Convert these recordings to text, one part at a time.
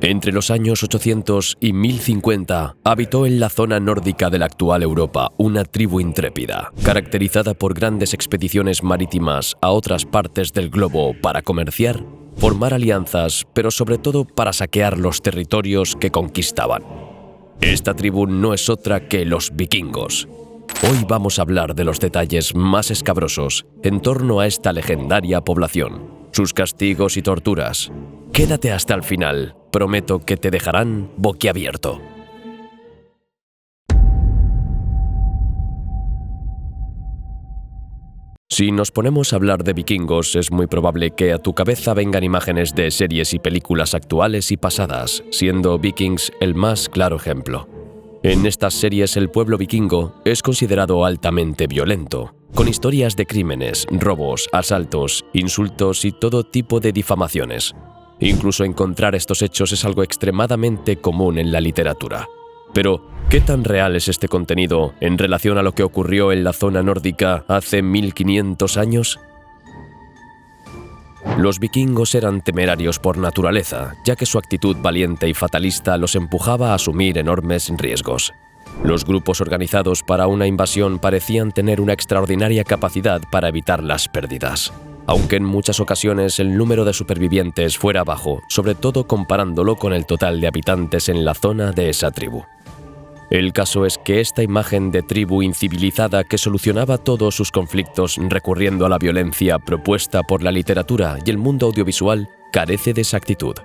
Entre los años 800 y 1050 habitó en la zona nórdica de la actual Europa una tribu intrépida, caracterizada por grandes expediciones marítimas a otras partes del globo para comerciar, formar alianzas, pero sobre todo para saquear los territorios que conquistaban. Esta tribu no es otra que los vikingos. Hoy vamos a hablar de los detalles más escabrosos en torno a esta legendaria población, sus castigos y torturas. Quédate hasta el final, prometo que te dejarán boquiabierto. Si nos ponemos a hablar de vikingos, es muy probable que a tu cabeza vengan imágenes de series y películas actuales y pasadas, siendo Vikings el más claro ejemplo. En estas series el pueblo vikingo es considerado altamente violento, con historias de crímenes, robos, asaltos, insultos y todo tipo de difamaciones. Incluso encontrar estos hechos es algo extremadamente común en la literatura. Pero, ¿qué tan real es este contenido en relación a lo que ocurrió en la zona nórdica hace 1500 años? Los vikingos eran temerarios por naturaleza, ya que su actitud valiente y fatalista los empujaba a asumir enormes riesgos. Los grupos organizados para una invasión parecían tener una extraordinaria capacidad para evitar las pérdidas, aunque en muchas ocasiones el número de supervivientes fuera bajo, sobre todo comparándolo con el total de habitantes en la zona de esa tribu. El caso es que esta imagen de tribu incivilizada que solucionaba todos sus conflictos recurriendo a la violencia propuesta por la literatura y el mundo audiovisual carece de exactitud.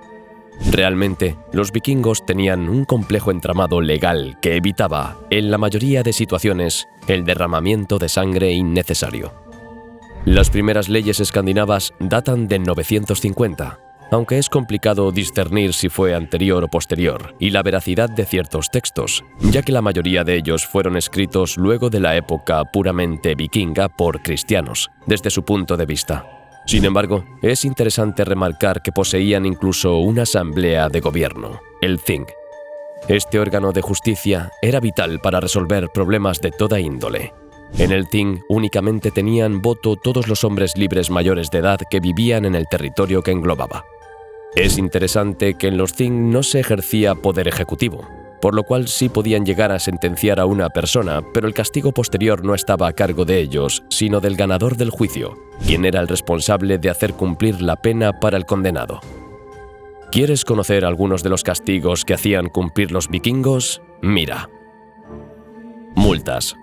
Realmente, los vikingos tenían un complejo entramado legal que evitaba, en la mayoría de situaciones, el derramamiento de sangre innecesario. Las primeras leyes escandinavas datan de 950, aunque es complicado discernir si fue anterior o posterior, y la veracidad de ciertos textos, ya que la mayoría de ellos fueron escritos luego de la época puramente vikinga por cristianos, desde su punto de vista. Sin embargo, es interesante remarcar que poseían incluso una asamblea de gobierno, el Thing. Este órgano de justicia era vital para resolver problemas de toda índole. En el Thing únicamente tenían voto todos los hombres libres mayores de edad que vivían en el territorio que englobaba. Es interesante que en los Thing no se ejercía poder ejecutivo, por lo cual sí podían llegar a sentenciar a una persona, pero el castigo posterior no estaba a cargo de ellos, sino del ganador del juicio, quien era el responsable de hacer cumplir la pena para el condenado. ¿Quieres conocer algunos de los castigos que hacían cumplir los vikingos? Mira. Multas.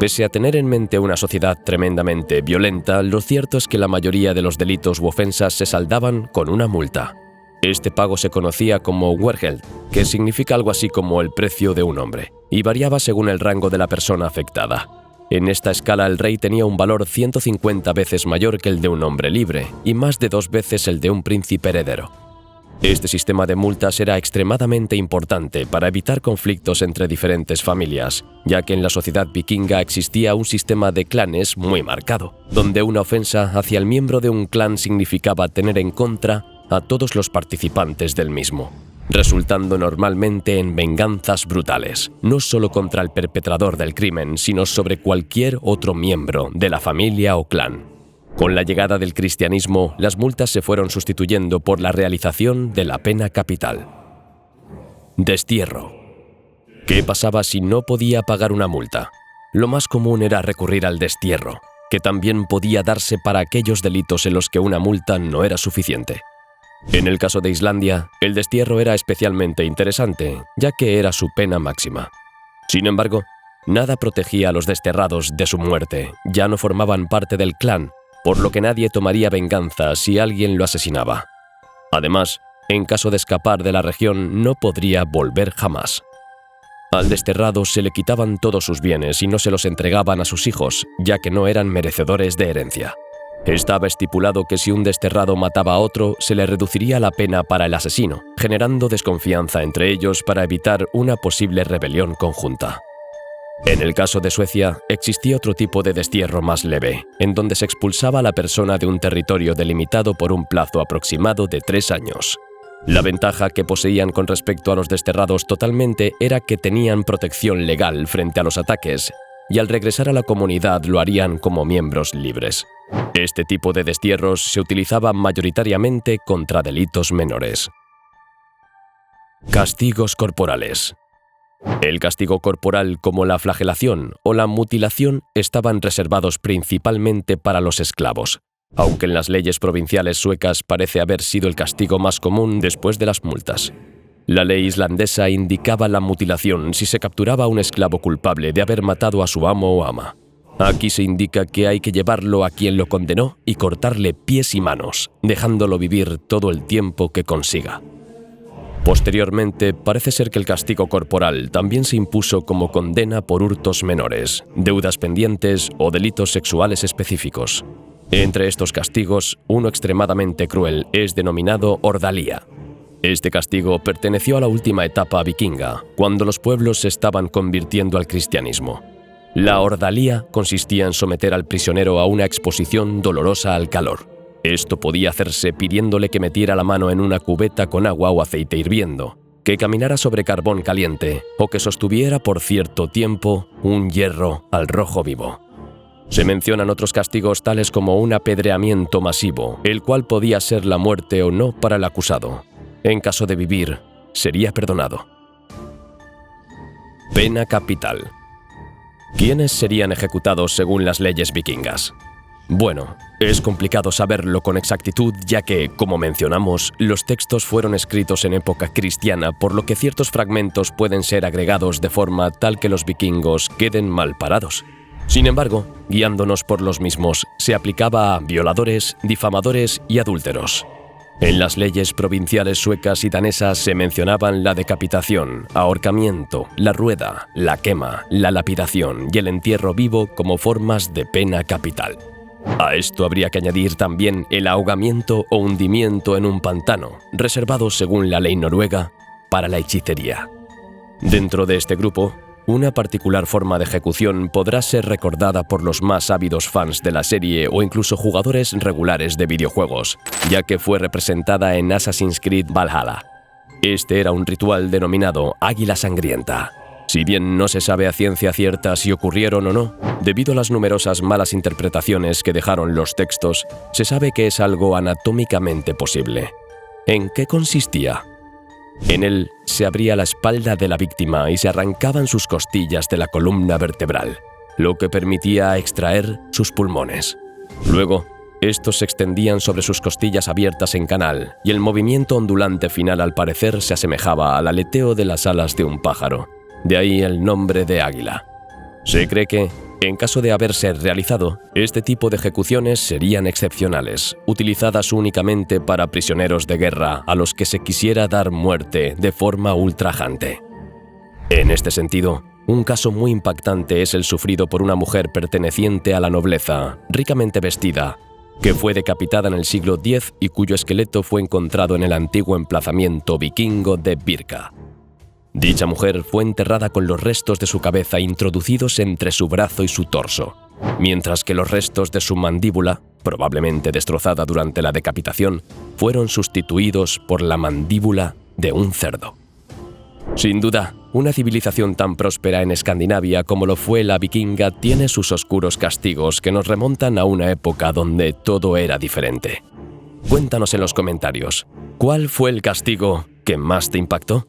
Pese a tener en mente una sociedad tremendamente violenta, lo cierto es que la mayoría de los delitos u ofensas se saldaban con una multa. Este pago se conocía como wergeld, que significa algo así como el precio de un hombre, y variaba según el rango de la persona afectada. En esta escala el rey tenía un valor 150 veces mayor que el de un hombre libre, y más de 2 veces el de un príncipe heredero. Este sistema de multas era extremadamente importante para evitar conflictos entre diferentes familias, ya que en la sociedad vikinga existía un sistema de clanes muy marcado, donde una ofensa hacia el miembro de un clan significaba tener en contra a todos los participantes del mismo, resultando normalmente en venganzas brutales, no solo contra el perpetrador del crimen, sino sobre cualquier otro miembro de la familia o clan. Con la llegada del cristianismo, las multas se fueron sustituyendo por la realización de la pena capital. Destierro. ¿Qué pasaba si no podía pagar una multa? Lo más común era recurrir al destierro, que también podía darse para aquellos delitos en los que una multa no era suficiente. En el caso de Islandia, el destierro era especialmente interesante, ya que era su pena máxima. Sin embargo, nada protegía a los desterrados de su muerte, ya no formaban parte del clan, por lo que nadie tomaría venganza si alguien lo asesinaba. Además, en caso de escapar de la región, no podría volver jamás. Al desterrado se le quitaban todos sus bienes y no se los entregaban a sus hijos, ya que no eran merecedores de herencia. Estaba estipulado que si un desterrado mataba a otro, se le reduciría la pena para el asesino, generando desconfianza entre ellos para evitar una posible rebelión conjunta. En el caso de Suecia, existía otro tipo de destierro más leve, en donde se expulsaba a la persona de un territorio delimitado por un plazo aproximado de 3 años. La ventaja que poseían con respecto a los desterrados totalmente era que tenían protección legal frente a los ataques, y al regresar a la comunidad lo harían como miembros libres. Este tipo de destierros se utilizaba mayoritariamente contra delitos menores. Castigos corporales. El castigo corporal, como la flagelación o la mutilación, estaban reservados principalmente para los esclavos, aunque en las leyes provinciales suecas parece haber sido el castigo más común después de las multas. La ley islandesa indicaba la mutilación si se capturaba a un esclavo culpable de haber matado a su amo o ama. Aquí se indica que hay que llevarlo a quien lo condenó y cortarle pies y manos, dejándolo vivir todo el tiempo que consiga. Posteriormente, parece ser que el castigo corporal también se impuso como condena por hurtos menores, deudas pendientes o delitos sexuales específicos. Entre estos castigos, uno extremadamente cruel es denominado ordalía. Este castigo perteneció a la última etapa vikinga, cuando los pueblos se estaban convirtiendo al cristianismo. La ordalía consistía en someter al prisionero a una exposición dolorosa al calor. Esto podía hacerse pidiéndole que metiera la mano en una cubeta con agua o aceite hirviendo, que caminara sobre carbón caliente o que sostuviera por cierto tiempo un hierro al rojo vivo. Se mencionan otros castigos tales como un apedreamiento masivo, el cual podía ser la muerte o no para el acusado. En caso de vivir, sería perdonado. Pena capital. ¿Quiénes serían ejecutados según las leyes vikingas? Bueno, es complicado saberlo con exactitud ya que, como mencionamos, los textos fueron escritos en época cristiana, por lo que ciertos fragmentos pueden ser agregados de forma tal que los vikingos queden mal parados. Sin embargo, guiándonos por los mismos, se aplicaba a violadores, difamadores y adúlteros. En las leyes provinciales suecas y danesas se mencionaban la decapitación, ahorcamiento, la rueda, la quema, la lapidación y el entierro vivo como formas de pena capital. A esto habría que añadir también el ahogamiento o hundimiento en un pantano, reservado según la ley noruega para la hechicería. Dentro de este grupo, una particular forma de ejecución podrá ser recordada por los más ávidos fans de la serie o incluso jugadores regulares de videojuegos, ya que fue representada en Assassin's Creed Valhalla. Este era un ritual denominado Águila Sangrienta. Si bien no se sabe a ciencia cierta si ocurrieron o no, debido a las numerosas malas interpretaciones que dejaron los textos, se sabe que es algo anatómicamente posible. ¿En qué consistía? En él se abría la espalda de la víctima y se arrancaban sus costillas de la columna vertebral, lo que permitía extraer sus pulmones. Luego, estos se extendían sobre sus costillas abiertas en canal y el movimiento ondulante final al parecer se asemejaba al aleteo de las alas de un pájaro. De ahí el nombre de águila. Se cree que, en caso de haberse realizado, este tipo de ejecuciones serían excepcionales, utilizadas únicamente para prisioneros de guerra a los que se quisiera dar muerte de forma ultrajante. En este sentido, un caso muy impactante es el sufrido por una mujer perteneciente a la nobleza, ricamente vestida, que fue decapitada en el siglo X y cuyo esqueleto fue encontrado en el antiguo emplazamiento vikingo de Birka. Dicha mujer fue enterrada con los restos de su cabeza introducidos entre su brazo y su torso, mientras que los restos de su mandíbula, probablemente destrozada durante la decapitación, fueron sustituidos por la mandíbula de un cerdo. Sin duda, una civilización tan próspera en Escandinavia como lo fue la vikinga tiene sus oscuros castigos que nos remontan a una época donde todo era diferente. Cuéntanos en los comentarios, ¿cuál fue el castigo que más te impactó?